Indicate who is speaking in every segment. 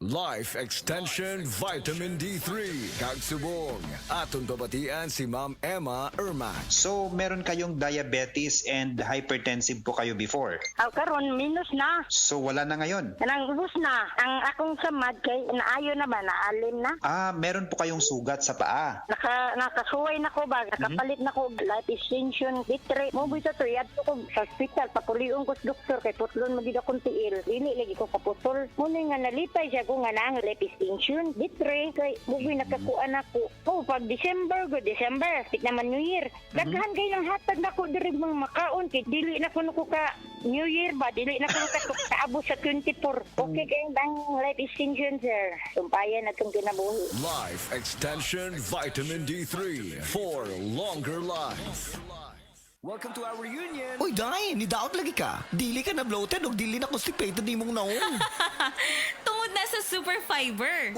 Speaker 1: Life Extension Vitamin D3 Kagsubong. Atong babatian si Ma'am Emma Ermac.
Speaker 2: So, meron kayong diabetes and hypertensive po kayo before?
Speaker 3: Karon minus na.
Speaker 2: So, wala na ngayon?
Speaker 3: Kanang ubos na. Ang akong samad kay naayo na ba, naalim na.
Speaker 2: Meron po kayong sugat sa paa.
Speaker 3: Nakasuway na ko ba, nakapalit na ko life extension, bitre. Mo bito to, yadto ko sa hospital, papuliong ko sa doktor, kay putlon magida kong tiil. Dili lagi ko kaputol. Muna nga nalipay siya ko nga na ang life extension, bitre. Kay mubi nakakuan ako. Oh, pag December, tik naman New Year. Daghan kayo ng hatag na ko diri mga makaon, kay dili na ko ka New Year ba, dili na ko kaabo sa 24. Okay kayo bang life extension, sir? Sumpayan na itong kinabuhi.
Speaker 1: Life Extension Vitamin D3 for longer life.
Speaker 4: Welcome to our reunion!
Speaker 5: Uy, Day, nidaot lagi ka. Dili ka na bloated o dili na constipated ni mong naong.
Speaker 6: Tungod na sa Super Fiber.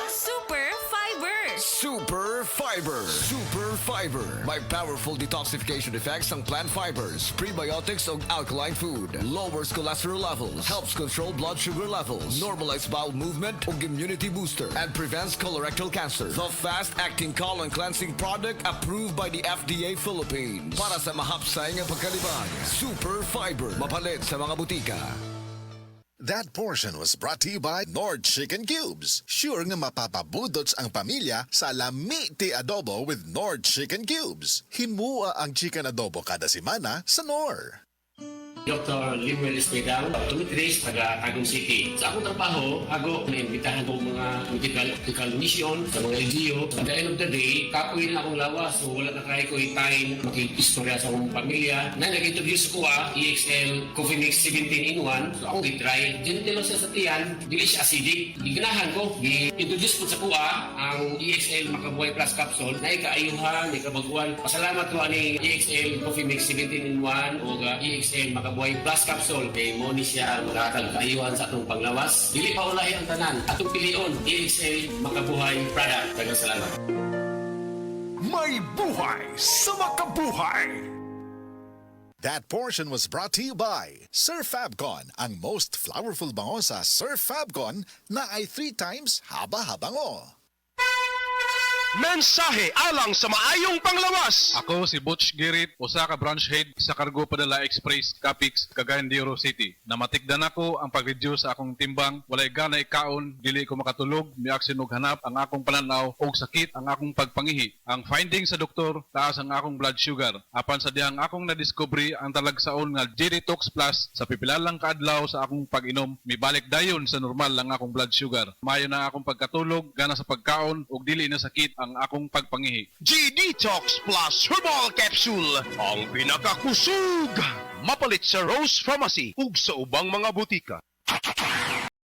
Speaker 6: Super Fiber!
Speaker 1: Super Fiber. Super Fiber. May powerful detoxification effects ang plant fibers, prebiotics o alkaline food. Lowers cholesterol levels. Helps control blood sugar levels. Normalize bowel movement o immunity booster. And prevents colorectal cancer. The fast-acting colon cleansing product approved by the FDA Philippines. Para sa mahapsay nga pagkalibang. Super Fiber. Mapalit sa mga butika.
Speaker 7: That portion was brought to you by Nord Chicken Cubes. Sure nga mapapabudots ang pamilya sa lami ti adobo with Nord Chicken Cubes. Himua ang chicken adobo kada semana sa Nor.
Speaker 8: Dr. Limuel Espedal, optometrist, taga Tagum City. Sa akong trabaho, ako naimbitahan ko mga medical mission sa mga LGU. At the end of the day, kapoy na akong lawas. So wala na kaya ko time makikistorya sa akong pamilya. Na nag-introduce ko EXL Coffee Mix 17 in 1. So akong i-try. Gentle siya sa tiyan, dili siya acidic. Iganahan ko, i-introduce ko sa kuha ang EXL Makabuhay Plus Capsule na ikaayuhan, ikabaguan. Pasalamat ko ani EXL Coffee Mix 17 in 1 o EXL Makabuhay Plus Capsule. Kay mo ni siya makakag-ayuhan sa atong panglawas. Dili pa ulahi ang tanan. Atong pilion, EXL Makabuhay Product. Daghang salamat.
Speaker 4: May buhay sa makabuhay!
Speaker 7: That portion was brought to you by Sir Fabcon, ang most flowerful bango sa Sir Fabcon na ay 3 times haba-habango.
Speaker 9: Mensahe alang sa maayong panglawas.
Speaker 10: Ako si Butch Girit, usa ka branch head sa Cargo Padala Express, Capix, Cagayan de Oro City. Namatikdan ako ang pag-reduce sa akong timbang, walay gana ikaon, dili ko makatulog, miaksin og hanap ang akong pananaw og sakit ang akong pagpangihi. Ang finding sa doktor, taas ang akong blood sugar. Apan sa dihang akong nadiscovery ang talagsaon nga G-Detox Plus sa pipilalang kaadlaw sa akong pag-inom, mibalik dayon sa normal ang akong blood sugar. Mayo na akong pagkatulog, gana sa pagkaon ug dili na sakit ang akong pagpangihi.
Speaker 9: G-Detox Plus Herbal Capsule, ang pinakakusog. Mapalit sa Rose Pharmacy ug sa ubang mga butika.